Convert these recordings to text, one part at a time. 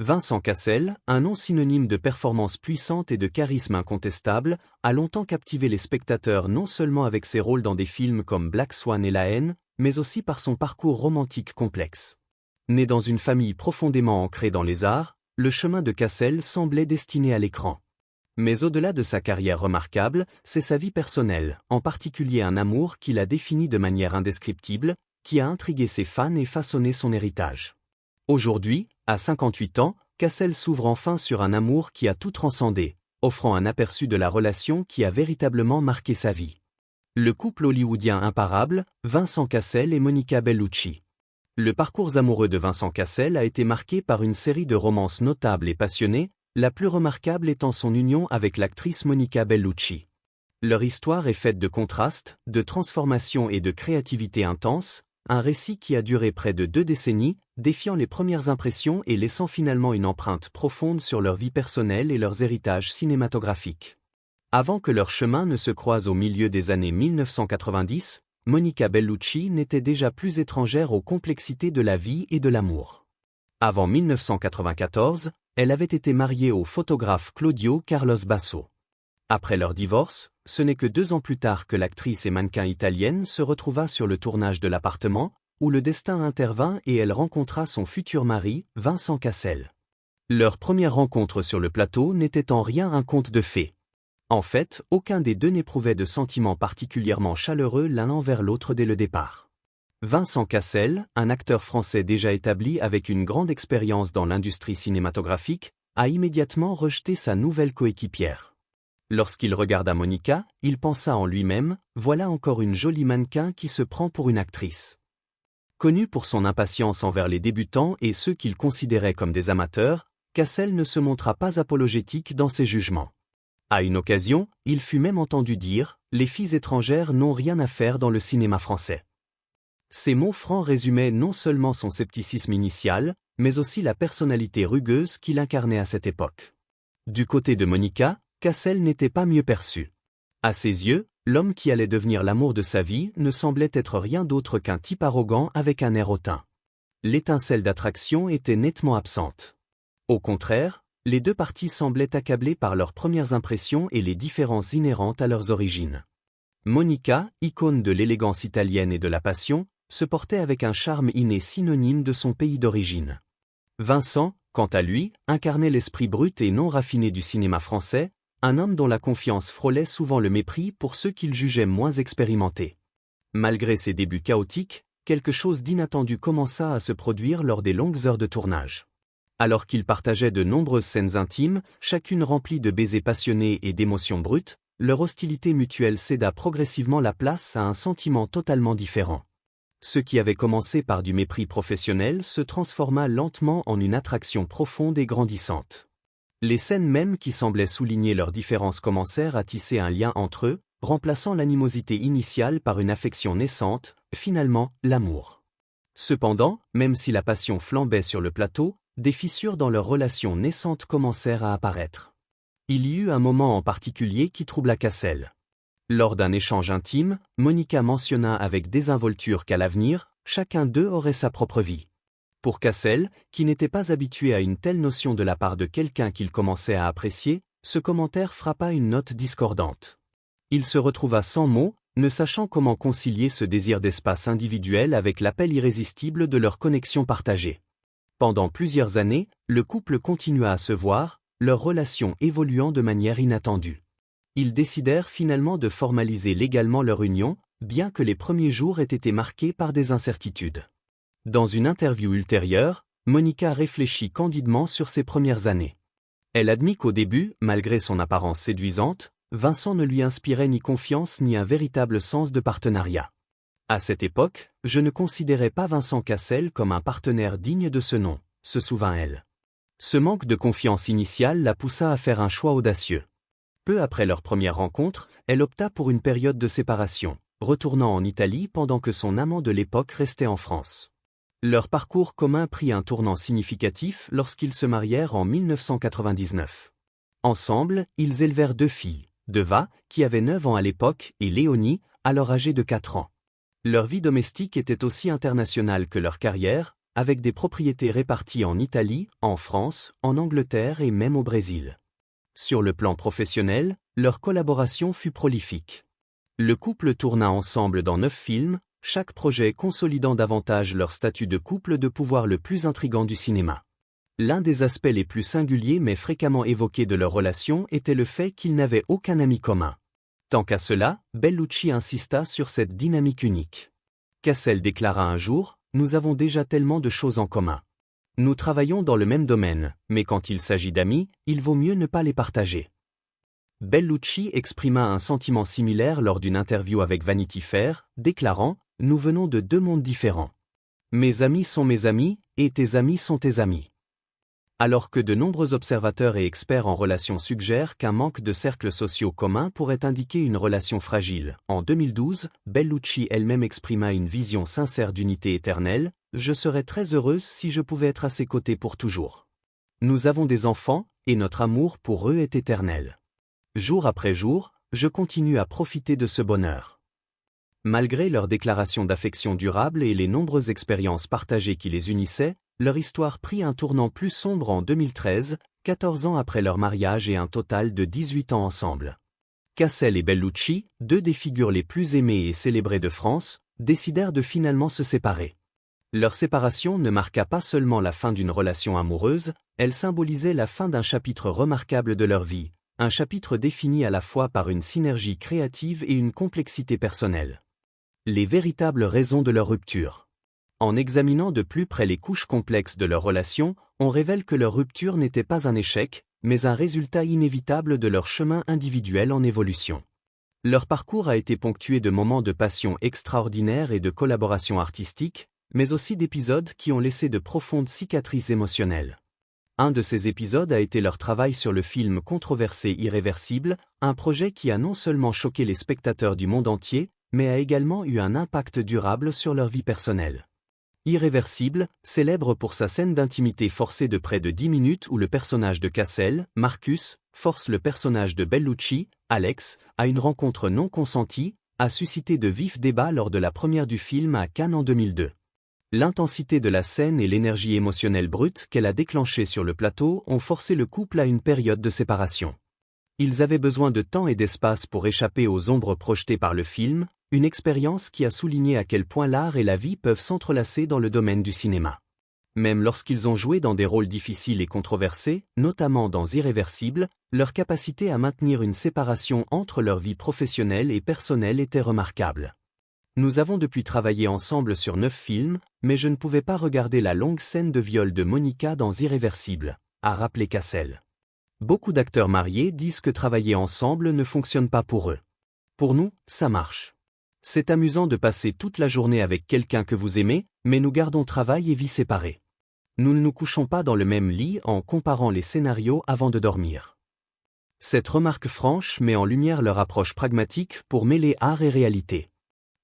Vincent Cassel, un nom synonyme de performance puissante et de charisme incontestable, a longtemps captivé les spectateurs non seulement avec ses rôles dans des films comme Black Swan et La Haine, mais aussi par son parcours romantique complexe. Né dans une famille profondément ancrée dans les arts, le chemin de Cassel semblait destiné à l'écran. Mais au-delà de sa carrière remarquable, c'est sa vie personnelle, en particulier un amour qui l'a défini de manière indescriptible, qui a intrigué ses fans et façonné son héritage. Aujourd'hui, à 58 ans, Cassel s'ouvre enfin sur un amour qui a tout transcendé, offrant un aperçu de la relation qui a véritablement marqué sa vie. Le couple hollywoodien imparable, Vincent Cassel et Monica Bellucci. Le parcours amoureux de Vincent Cassel a été marqué par une série de romances notables et passionnées, la plus remarquable étant son union avec l'actrice Monica Bellucci. Leur histoire est faite de contrastes, de transformations et de créativité intense, un récit qui a duré près de 2 décennies, défiant les premières impressions et laissant finalement une empreinte profonde sur leur vie personnelle et leurs héritages cinématographiques. Avant que leur chemin ne se croise au milieu des années 1990, Monica Bellucci n'était déjà plus étrangère aux complexités de la vie et de l'amour. Avant 1994, elle avait été mariée au photographe Claudio Carlos Basso. Après leur divorce, ce n'est que 2 ans plus tard que l'actrice et mannequin italienne se retrouva sur le tournage de l'appartement, où le destin intervint et elle rencontra son futur mari, Vincent Cassel. Leur première rencontre sur le plateau n'était en rien un conte de fées. En fait, aucun des deux n'éprouvait de sentiments particulièrement chaleureux l'un envers l'autre dès le départ. Vincent Cassel, un acteur français déjà établi avec une grande expérience dans l'industrie cinématographique, a immédiatement rejeté sa nouvelle coéquipière. Lorsqu'il regarda Monica, il pensa en lui-même, voilà encore une jolie mannequin qui se prend pour une actrice. Connu pour son impatience envers les débutants et ceux qu'il considérait comme des amateurs, Cassel ne se montra pas apologétique dans ses jugements. À une occasion, il fut même entendu dire « Les filles étrangères n'ont rien à faire dans le cinéma français ». Ces mots francs résumaient non seulement son scepticisme initial, mais aussi la personnalité rugueuse qu'il incarnait à cette époque. Du côté de Monica, Cassel n'était pas mieux perçu. À ses yeux, l'homme qui allait devenir l'amour de sa vie ne semblait être rien d'autre qu'un type arrogant avec un air hautain. L'étincelle d'attraction était nettement absente. Au contraire, les deux parties semblaient accablées par leurs premières impressions et les différences inhérentes à leurs origines. Monica, icône de l'élégance italienne et de la passion, se portait avec un charme inné synonyme de son pays d'origine. Vincent, quant à lui, incarnait l'esprit brut et non raffiné du cinéma français, un homme dont la confiance frôlait souvent le mépris pour ceux qu'il jugeait moins expérimentés. Malgré ses débuts chaotiques, quelque chose d'inattendu commença à se produire lors des longues heures de tournage. Alors qu'ils partageaient de nombreuses scènes intimes, chacune remplie de baisers passionnés et d'émotions brutes, leur hostilité mutuelle céda progressivement la place à un sentiment totalement différent. Ce qui avait commencé par du mépris professionnel se transforma lentement en une attraction profonde et grandissante. Les scènes mêmes qui semblaient souligner leurs différences commencèrent à tisser un lien entre eux, remplaçant l'animosité initiale par une affection naissante, finalement, l'amour. Cependant, même si la passion flambait sur le plateau, des fissures dans leur relation naissante commencèrent à apparaître. Il y eut un moment en particulier qui troubla Cassel. Lors d'un échange intime, Monica mentionna avec désinvolture qu'à l'avenir, chacun d'eux aurait sa propre vie. Pour Cassel, qui n'était pas habitué à une telle notion de la part de quelqu'un qu'il commençait à apprécier, ce commentaire frappa une note discordante. Il se retrouva sans mots, ne sachant comment concilier ce désir d'espace individuel avec l'appel irrésistible de leur connexion partagée. Pendant plusieurs années, le couple continua à se voir, leur relation évoluant de manière inattendue. Ils décidèrent finalement de formaliser légalement leur union, bien que les premiers jours aient été marqués par des incertitudes. Dans une interview ultérieure, Monica réfléchit candidement sur ses premières années. Elle admit qu'au début, malgré son apparence séduisante, Vincent ne lui inspirait ni confiance ni un véritable sens de partenariat. À cette époque, je ne considérais pas Vincent Cassel comme un partenaire digne de ce nom, se souvint-elle. Ce manque de confiance initiale la poussa à faire un choix audacieux. Peu après leur première rencontre, elle opta pour une période de séparation, retournant en Italie pendant que son amant de l'époque restait en France. Leur parcours commun prit un tournant significatif lorsqu'ils se marièrent en 1999. Ensemble, ils élevèrent 2 filles, Deva, qui avait 9 ans à l'époque, et Léonie, alors âgée de 4 ans. Leur vie domestique était aussi internationale que leur carrière, avec des propriétés réparties en Italie, en France, en Angleterre et même au Brésil. Sur le plan professionnel, leur collaboration fut prolifique. Le couple tourna ensemble dans 9 films, chaque projet consolidant davantage leur statut de couple de pouvoir le plus intrigant du cinéma. L'un des aspects les plus singuliers mais fréquemment évoqués de leur relation était le fait qu'ils n'avaient aucun ami commun. Tant qu'à cela, Bellucci insista sur cette dynamique unique. Cassel déclara un jour, « Nous avons déjà tellement de choses en commun. Nous travaillons dans le même domaine, mais quand il s'agit d'amis, il vaut mieux ne pas les partager. » Bellucci exprima un sentiment similaire lors d'une interview avec Vanity Fair, déclarant « Nous venons de 2 mondes différents. Mes amis sont mes amis, et tes amis sont tes amis. » Alors que de nombreux observateurs et experts en relations suggèrent qu'un manque de cercles sociaux communs pourrait indiquer une relation fragile, en 2012, Bellucci elle-même exprima une vision sincère d'unité éternelle, « Je serais très heureuse si je pouvais être à ses côtés pour toujours. Nous avons des enfants, et notre amour pour eux est éternel. Jour après jour, je continue à profiter de ce bonheur. » Malgré leurs déclarations d'affection durable et les nombreuses expériences partagées qui les unissaient, leur histoire prit un tournant plus sombre en 2013, 14 ans après leur mariage et un total de 18 ans ensemble. Cassel et Bellucci, 2 des figures les plus aimées et célébrées de France, décidèrent de finalement se séparer. Leur séparation ne marqua pas seulement la fin d'une relation amoureuse, elle symbolisait la fin d'un chapitre remarquable de leur vie, un chapitre défini à la fois par une synergie créative et une complexité personnelle. Les véritables raisons de leur rupture. En examinant de plus près les couches complexes de leur relation, on révèle que leur rupture n'était pas un échec, mais un résultat inévitable de leur chemin individuel en évolution. Leur parcours a été ponctué de moments de passion extraordinaires et de collaboration artistique, mais aussi d'épisodes qui ont laissé de profondes cicatrices émotionnelles. Un de ces épisodes a été leur travail sur le film controversé Irréversible, un projet qui a non seulement choqué les spectateurs du monde entier, mais a également eu un impact durable sur leur vie personnelle. Irréversible, célèbre pour sa scène d'intimité forcée de près de 10 minutes où le personnage de Cassel, Marcus, force le personnage de Bellucci, Alex, à une rencontre non consentie, a suscité de vifs débats lors de la première du film à Cannes en 2002. L'intensité de la scène et l'énergie émotionnelle brute qu'elle a déclenchée sur le plateau ont forcé le couple à une période de séparation. Ils avaient besoin de temps et d'espace pour échapper aux ombres projetées par le film, une expérience qui a souligné à quel point l'art et la vie peuvent s'entrelacer dans le domaine du cinéma. Même lorsqu'ils ont joué dans des rôles difficiles et controversés, notamment dans Irréversible, leur capacité à maintenir une séparation entre leur vie professionnelle et personnelle était remarquable. Nous avons depuis travaillé ensemble sur 9 films, mais je ne pouvais pas regarder la longue scène de viol de Monica dans Irréversible, a rappelé Cassel. Beaucoup d'acteurs mariés disent que travailler ensemble ne fonctionne pas pour eux. Pour nous, ça marche. C'est amusant de passer toute la journée avec quelqu'un que vous aimez, mais nous gardons travail et vie séparées. Nous ne nous couchons pas dans le même lit en comparant les scénarios avant de dormir. Cette remarque franche met en lumière leur approche pragmatique pour mêler art et réalité.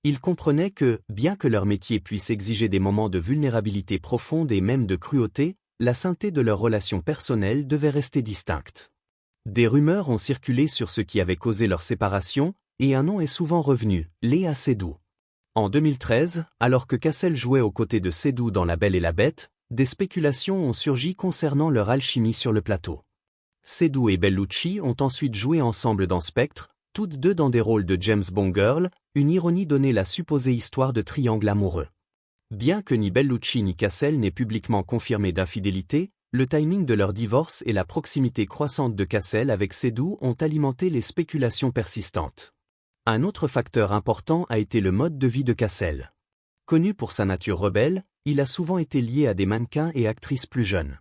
Ils comprenaient que, bien que leur métier puisse exiger des moments de vulnérabilité profonde et même de cruauté, la sainteté de leur relation personnelle devait rester distincte. Des rumeurs ont circulé sur ce qui avait causé leur séparation, et un nom est souvent revenu, Léa Seydoux. En 2013, alors que Cassel jouait aux côtés de Seydoux dans La Belle et la Bête, des spéculations ont surgi concernant leur alchimie sur le plateau. Seydoux et Bellucci ont ensuite joué ensemble dans Spectre, toutes 2 dans des rôles de James Bond Girl, une ironie donnée la supposée histoire de triangle amoureux. Bien que ni Bellucci ni Cassel n'aient publiquement confirmé d'infidélité, le timing de leur divorce et la proximité croissante de Cassel avec Seydoux ont alimenté les spéculations persistantes. Un autre facteur important a été le mode de vie de Cassel. Connu pour sa nature rebelle, il a souvent été lié à des mannequins et actrices plus jeunes.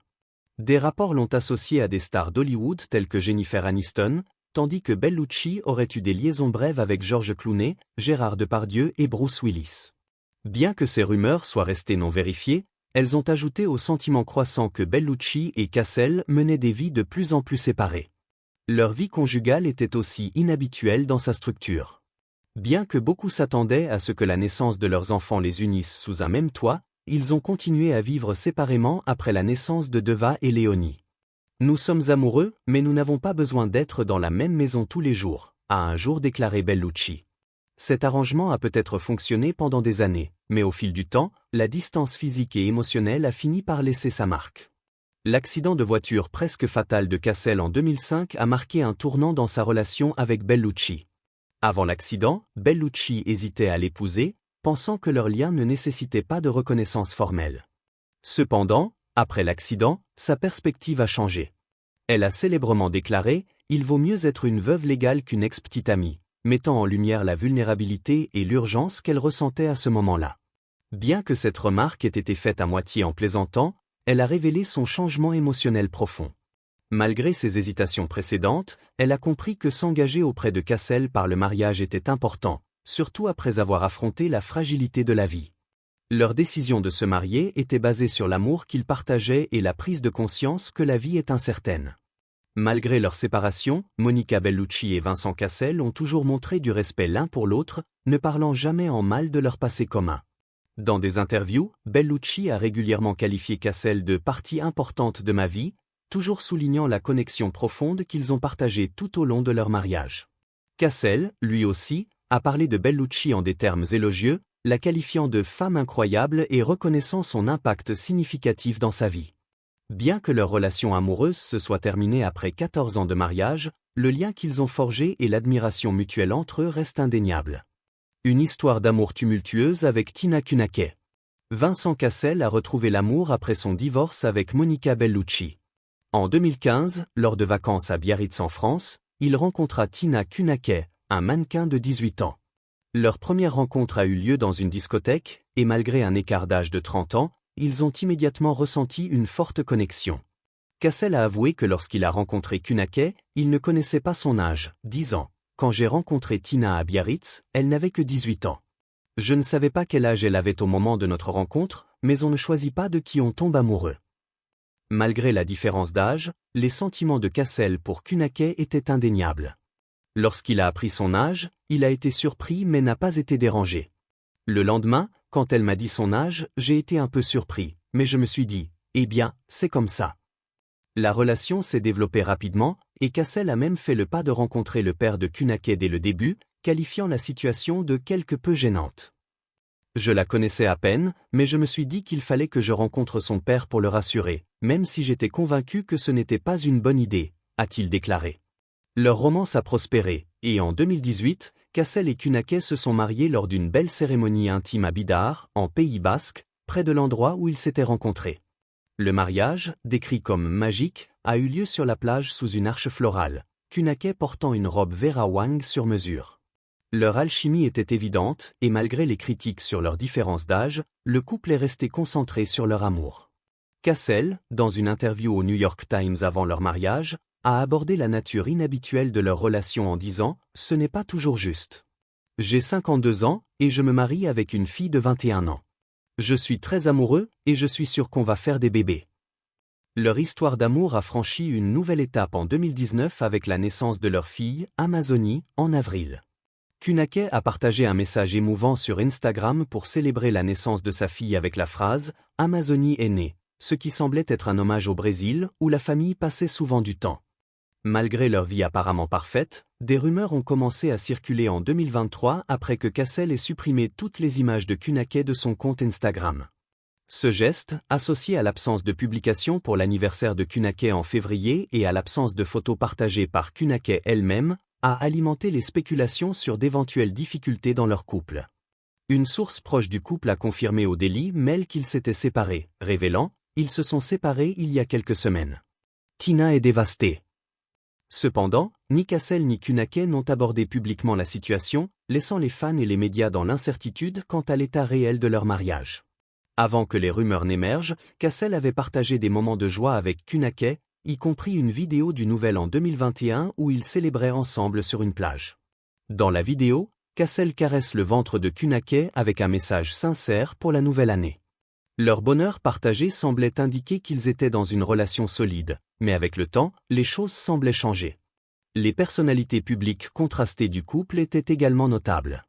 Des rapports l'ont associé à des stars d'Hollywood telles que Jennifer Aniston, tandis que Bellucci aurait eu des liaisons brèves avec George Clooney, Gérard Depardieu et Bruce Willis. Bien que ces rumeurs soient restées non vérifiées, elles ont ajouté au sentiment croissant que Bellucci et Cassel menaient des vies de plus en plus séparées. Leur vie conjugale était aussi inhabituelle dans sa structure. Bien que beaucoup s'attendaient à ce que la naissance de leurs enfants les unisse sous un même toit, ils ont continué à vivre séparément après la naissance de Deva et Léonie. Nous sommes amoureux, mais nous n'avons pas besoin d'être dans la même maison tous les jours, a un jour déclaré Bellucci. Cet arrangement a peut-être fonctionné pendant des années, mais au fil du temps, la distance physique et émotionnelle a fini par laisser sa marque. L'accident de voiture presque fatal de Cassel en 2005 a marqué un tournant dans sa relation avec Bellucci. Avant l'accident, Bellucci hésitait à l'épouser, pensant que leur lien ne nécessitait pas de reconnaissance formelle. Cependant, après l'accident, sa perspective a changé. Elle a célèbrement déclaré « Il vaut mieux être une veuve légale qu'une ex-petite amie », mettant en lumière la vulnérabilité et l'urgence qu'elle ressentait à ce moment-là. Bien que cette remarque ait été faite à moitié en plaisantant, elle a révélé son changement émotionnel profond. Malgré ses hésitations précédentes, elle a compris que s'engager auprès de Cassel par le mariage était important, surtout après avoir affronté la fragilité de la vie. Leur décision de se marier était basée sur l'amour qu'ils partageaient et la prise de conscience que la vie est incertaine. Malgré leur séparation, Monica Bellucci et Vincent Cassel ont toujours montré du respect l'un pour l'autre, ne parlant jamais en mal de leur passé commun. Dans des interviews, Bellucci a régulièrement qualifié Cassel de partie importante de ma vie, toujours soulignant la connexion profonde qu'ils ont partagée tout au long de leur mariage. Cassel, lui aussi, a parlé de Bellucci en des termes élogieux, la qualifiant de femme incroyable et reconnaissant son impact significatif dans sa vie. Bien que leur relation amoureuse se soit terminée après 14 ans de mariage, le lien qu'ils ont forgé et l'admiration mutuelle entre eux restent indéniables. Une histoire d'amour tumultueuse avec Tina Kunakey. Vincent Cassel a retrouvé l'amour après son divorce avec Monica Bellucci. En 2015, lors de vacances à Biarritz en France, il rencontra Tina Kunakey, un mannequin de 18 ans. Leur première rencontre a eu lieu dans une discothèque, et malgré un écart d'âge de 30 ans, ils ont immédiatement ressenti une forte connexion. Cassel a avoué que lorsqu'il a rencontré Kunakey, il ne connaissait pas son âge, 10 ans. Quand j'ai rencontré Tina à Biarritz, elle n'avait que 18 ans. Je ne savais pas quel âge elle avait au moment de notre rencontre, mais on ne choisit pas de qui on tombe amoureux. Malgré la différence d'âge, les sentiments de Cassel pour Kunakey étaient indéniables. Lorsqu'il a appris son âge, il a été surpris mais n'a pas été dérangé. Le lendemain, quand elle m'a dit son âge, j'ai été un peu surpris, mais je me suis dit, eh bien, c'est comme ça. La relation s'est développée rapidement, et Cassel a même fait le pas de rencontrer le père de Kunakey dès le début, qualifiant la situation de quelque peu gênante. Je la connaissais à peine, mais je me suis dit qu'il fallait que je rencontre son père pour le rassurer, même si j'étais convaincu que ce n'était pas une bonne idée, a-t-il déclaré. Leur romance a prospéré, et en 2018, Cassel et Kunakey se sont mariés lors d'une belle cérémonie intime à Bidar, en Pays Basque, près de l'endroit où ils s'étaient rencontrés. Le mariage, décrit comme magique, a eu lieu sur la plage sous une arche florale, Kunakey portant une robe Vera Wang sur mesure. Leur alchimie était évidente, et malgré les critiques sur leur différence d'âge, le couple est resté concentré sur leur amour. Cassel, dans une interview au New York Times avant leur mariage, a abordé la nature inhabituelle de leur relation en disant « Ce n'est pas toujours juste. J'ai 52 ans, et je me marie avec une fille de 21 ans. Je suis très amoureux, et je suis sûr qu'on va faire des bébés. » Leur histoire d'amour a franchi une nouvelle étape en 2019 avec la naissance de leur fille, Amazonie, en avril. Kunakey a partagé un message émouvant sur Instagram pour célébrer la naissance de sa fille avec la phrase « Amazonie est née », ce qui semblait être un hommage au Brésil, où la famille passait souvent du temps. Malgré leur vie apparemment parfaite, des rumeurs ont commencé à circuler en 2023 après que Cassel ait supprimé toutes les images de Kunakey de son compte Instagram. Ce geste, associé à l'absence de publication pour l'anniversaire de Kunakey en février et à l'absence de photos partagées par Kunakey elle-même, a alimenté les spéculations sur d'éventuelles difficultés dans leur couple. Une source proche du couple a confirmé au Daily Mail qu'ils s'étaient séparés, révélant « Ils se sont séparés il y a quelques semaines. Tina est dévastée. » Cependant, ni Cassel ni Kunakey n'ont abordé publiquement la situation, laissant les fans et les médias dans l'incertitude quant à l'état réel de leur mariage. Avant que les rumeurs n'émergent, Cassel avait partagé des moments de joie avec Kunakey, y compris une vidéo du Nouvel An 2021 où ils célébraient ensemble sur une plage. Dans la vidéo, Cassel caresse le ventre de Kunakey avec un message sincère pour la nouvelle année. Leur bonheur partagé semblait indiquer qu'ils étaient dans une relation solide, mais avec le temps, les choses semblaient changer. Les personnalités publiques contrastées du couple étaient également notables.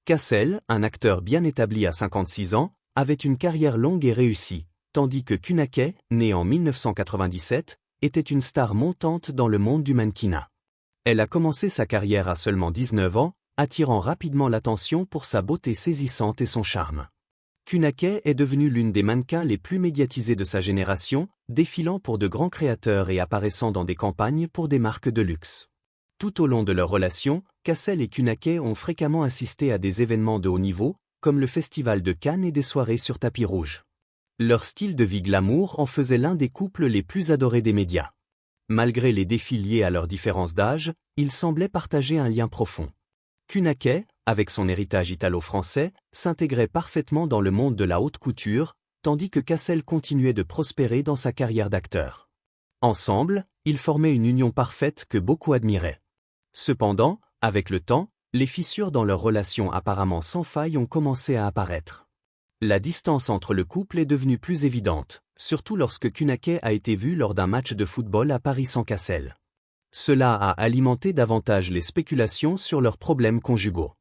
Cassel, un acteur bien établi à 56 ans, avait une carrière longue et réussie, tandis que Kunakey, née en 1997, était une star montante dans le monde du mannequinat. Elle a commencé sa carrière à seulement 19 ans, attirant rapidement l'attention pour sa beauté saisissante et son charme. Kunake est devenue l'une des mannequins les plus médiatisées de sa génération, défilant pour de grands créateurs et apparaissant dans des campagnes pour des marques de luxe. Tout au long de leur relation, Cassel et Kunake ont fréquemment assisté à des événements de haut niveau, comme le Festival de Cannes et des soirées sur tapis rouge. Leur style de vie glamour en faisait l'un des couples les plus adorés des médias. Malgré les défis liés à leur différence d'âge, ils semblaient partager un lien profond. Kunake, avec son héritage italo-français, s'intégrait parfaitement dans le monde de la haute couture, tandis que Cassel continuait de prospérer dans sa carrière d'acteur. Ensemble, ils formaient une union parfaite que beaucoup admiraient. Cependant, avec le temps, les fissures dans leur relation apparemment sans faille ont commencé à apparaître. La distance entre le couple est devenue plus évidente, surtout lorsque Kunake a été vu lors d'un match de football à Paris sans Cassel. Cela a alimenté davantage les spéculations sur leurs problèmes conjugaux.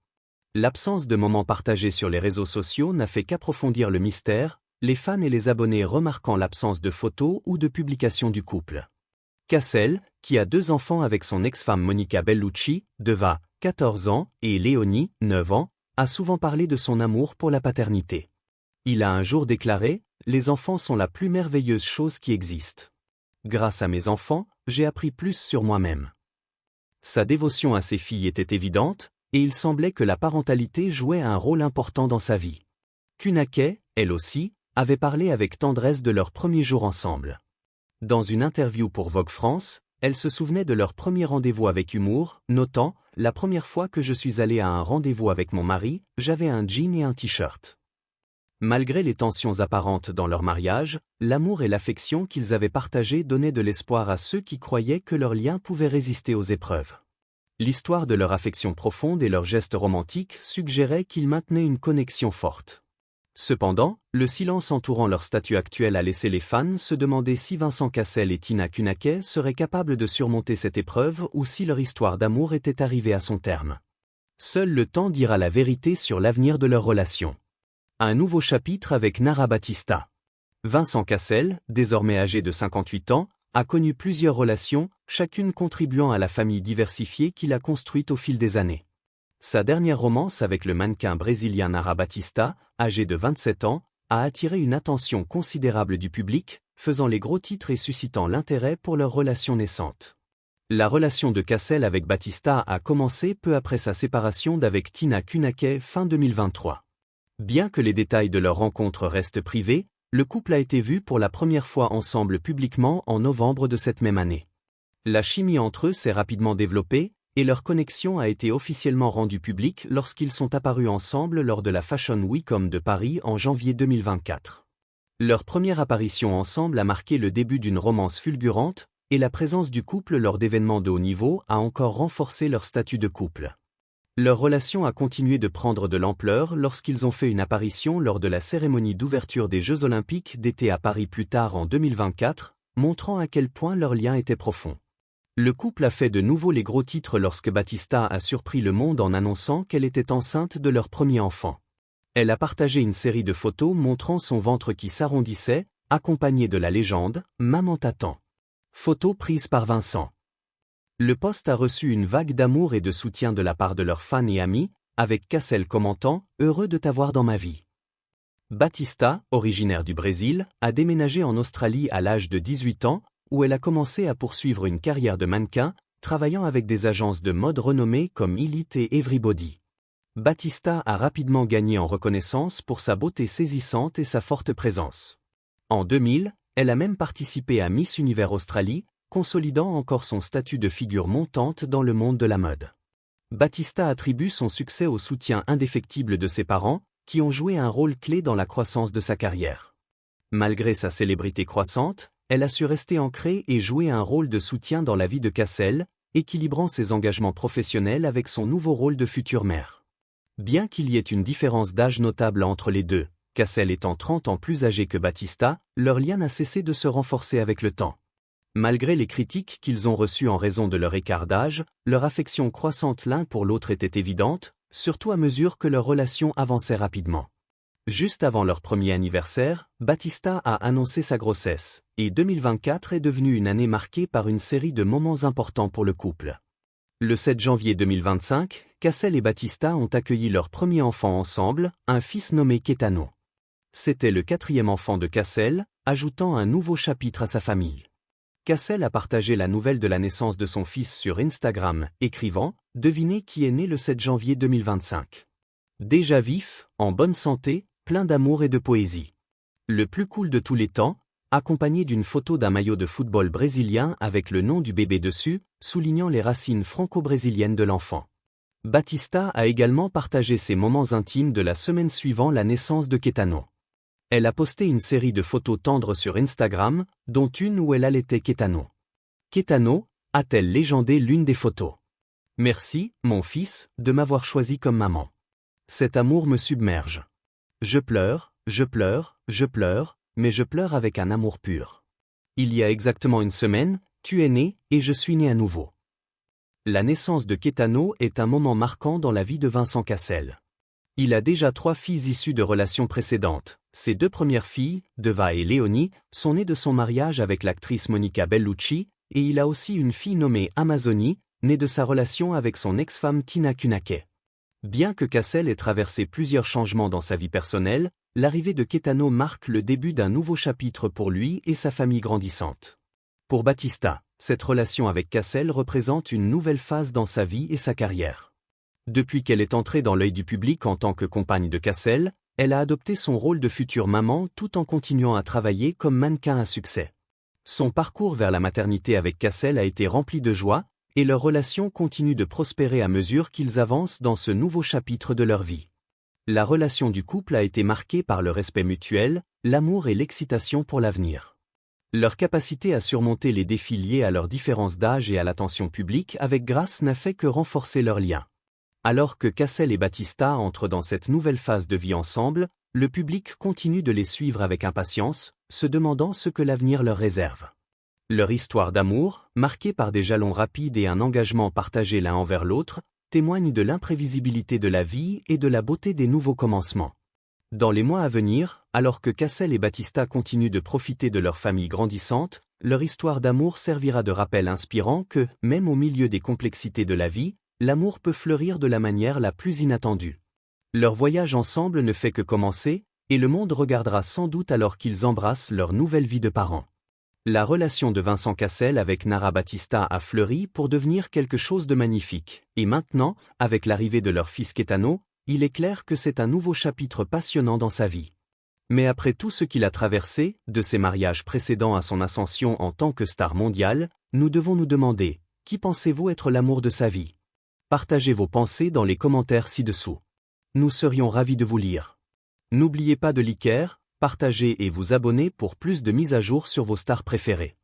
L'absence de moments partagés sur les réseaux sociaux n'a fait qu'approfondir le mystère, les fans et les abonnés remarquant l'absence de photos ou de publications du couple. Cassel, qui a 2 enfants avec son ex-femme Monica Bellucci, Deva, 14 ans, et Léonie, 9 ans, a souvent parlé de son amour pour la paternité. Il a un jour déclaré « Les enfants sont la plus merveilleuse chose qui existe. Grâce à mes enfants, j'ai appris plus sur moi-même. » Sa dévotion à ses filles était évidente, et il semblait que la parentalité jouait un rôle important dans sa vie. Kunake, elle aussi, avait parlé avec tendresse de leurs premiers jours ensemble. Dans une interview pour Vogue France, elle se souvenait de leur premier rendez-vous avec humour, notant « La première fois que je suis allée à un rendez-vous avec mon mari, j'avais un jean et un t-shirt. » Malgré les tensions apparentes dans leur mariage, l'amour et l'affection qu'ils avaient partagés donnaient de l'espoir à ceux qui croyaient que leur lien pouvait résister aux épreuves. L'histoire de leur affection profonde et leurs gestes romantiques suggéraient qu'ils maintenaient une connexion forte. Cependant, le silence entourant leur statut actuel a laissé les fans se demander si Vincent Cassel et Tina Kunake seraient capables de surmonter cette épreuve ou si leur histoire d'amour était arrivée à son terme. Seul le temps dira la vérité sur l'avenir de leur relation. Un nouveau chapitre avec Nara Batista. Vincent Cassel, désormais âgé de 58 ans, a connu plusieurs relations, chacune contribuant à la famille diversifiée qu'il a construite au fil des années. Sa dernière romance avec le mannequin brésilien Nara Batista, âgé de 27 ans, a attiré une attention considérable du public, faisant les gros titres et suscitant l'intérêt pour leur relation naissante. La relation de Cassel avec Batista a commencé peu après sa séparation d'avec Tina Kunake fin 2023. Bien que les détails de leur rencontre restent privés, le couple a été vu pour la première fois ensemble publiquement en novembre de cette même année. La chimie entre eux s'est rapidement développée, et leur connexion a été officiellement rendue publique lorsqu'ils sont apparus ensemble lors de la Fashion Week de Paris en janvier 2024. Leur première apparition ensemble a marqué le début d'une romance fulgurante, et la présence du couple lors d'événements de haut niveau a encore renforcé leur statut de couple. Leur relation a continué de prendre de l'ampleur lorsqu'ils ont fait une apparition lors de la cérémonie d'ouverture des Jeux Olympiques d'été à Paris plus tard en 2024, montrant à quel point leur lien était profond. Le couple a fait de nouveau les gros titres lorsque Batista a surpris le monde en annonçant qu'elle était enceinte de leur premier enfant. Elle a partagé une série de photos montrant son ventre qui s'arrondissait, accompagnée de la légende « Maman t'attend ». Photo prise par Vincent. Le post a reçu une vague d'amour et de soutien de la part de leurs fans et amis, avec Cassel commentant « Heureux de t'avoir dans ma vie ». Batista, originaire du Brésil, a déménagé en Australie à l'âge de 18 ans, où elle a commencé à poursuivre une carrière de mannequin, travaillant avec des agences de mode renommées comme Elite et Everybody. Batista a rapidement gagné en reconnaissance pour sa beauté saisissante et sa forte présence. En 2000, elle a même participé à Miss Univers Australie, consolidant encore son statut de figure montante dans le monde de la mode. Batista attribue son succès au soutien indéfectible de ses parents, qui ont joué un rôle clé dans la croissance de sa carrière. Malgré sa célébrité croissante, elle a su rester ancrée et jouer un rôle de soutien dans la vie de Cassel, équilibrant ses engagements professionnels avec son nouveau rôle de future mère. Bien qu'il y ait une différence d'âge notable entre les deux, Cassel étant 30 ans plus âgé que Batista, leur lien n'a cessé de se renforcer avec le temps. Malgré les critiques qu'ils ont reçues en raison de leur écart d'âge, leur affection croissante l'un pour l'autre était évidente, surtout à mesure que leur relation avançait rapidement. Juste avant leur premier anniversaire, Batista a annoncé sa grossesse, et 2024 est devenue une année marquée par une série de moments importants pour le couple. Le 7 janvier 2025, Cassel et Batista ont accueilli leur premier enfant ensemble, un fils nommé Caetano. C'était le 4e enfant de Cassel, ajoutant un nouveau chapitre à sa famille. Cassel a partagé la nouvelle de la naissance de son fils sur Instagram, écrivant « Devinez qui est né le 7 janvier 2025 ». Déjà vif, en bonne santé, plein d'amour et de poésie. Le plus cool de tous les temps, accompagné d'une photo d'un maillot de football brésilien avec le nom du bébé dessus, soulignant les racines franco-brésiliennes de l'enfant. Batista a également partagé ses moments intimes de la semaine suivant la naissance de Caetano. Elle a posté une série de photos tendres sur Instagram, dont une où elle allaitait Caetano. Caetano, a-t-elle légendé l'une des photos. « Merci, mon fils, de m'avoir choisi comme maman. Cet amour me submerge. Je pleure, mais je pleure avec un amour pur. Il y a exactement une semaine, tu es né, et je suis né à nouveau. » La naissance de Caetano est un moment marquant dans la vie de Vincent Cassel. Il a déjà 3 filles issues de relations précédentes. Ses 2 premières filles, Deva et Léonie, sont nées de son mariage avec l'actrice Monica Bellucci, et il a aussi une fille nommée Amazonie, née de sa relation avec son ex-femme Tina Kunake. Bien que Cassel ait traversé plusieurs changements dans sa vie personnelle, l'arrivée de Caetano marque le début d'un nouveau chapitre pour lui et sa famille grandissante. Pour Batista, cette relation avec Cassel représente une nouvelle phase dans sa vie et sa carrière. Depuis qu'elle est entrée dans l'œil du public en tant que compagne de Cassel, elle a adopté son rôle de future maman tout en continuant à travailler comme mannequin à succès. Son parcours vers la maternité avec Cassel a été rempli de joie, et leur relation continue de prospérer à mesure qu'ils avancent dans ce nouveau chapitre de leur vie. La relation du couple a été marquée par le respect mutuel, l'amour et l'excitation pour l'avenir. Leur capacité à surmonter les défis liés à leurs différences d'âge et à l'attention publique avec grâce n'a fait que renforcer leur lien. Alors que Cassel et Batista entrent dans cette nouvelle phase de vie ensemble, le public continue de les suivre avec impatience, se demandant ce que l'avenir leur réserve. Leur histoire d'amour, marquée par des jalons rapides et un engagement partagé l'un envers l'autre, témoigne de l'imprévisibilité de la vie et de la beauté des nouveaux commencements. Dans les mois à venir, alors que Cassel et Batista continuent de profiter de leur famille grandissante, leur histoire d'amour servira de rappel inspirant que, même au milieu des complexités de la vie, l'amour peut fleurir de la manière la plus inattendue. Leur voyage ensemble ne fait que commencer, et le monde regardera sans doute alors qu'ils embrassent leur nouvelle vie de parents. La relation de Vincent Cassel avec Nara Batista a fleuri pour devenir quelque chose de magnifique, et maintenant, avec l'arrivée de leur fils Caetano, il est clair que c'est un nouveau chapitre passionnant dans sa vie. Mais après tout ce qu'il a traversé, de ses mariages précédents à son ascension en tant que star mondiale, nous devons nous demander, qui pensez-vous être l'amour de sa vie ? Partagez vos pensées dans les commentaires ci-dessous. Nous serions ravis de vous lire. N'oubliez pas de liker, partager et vous abonner pour plus de mises à jour sur vos stars préférées.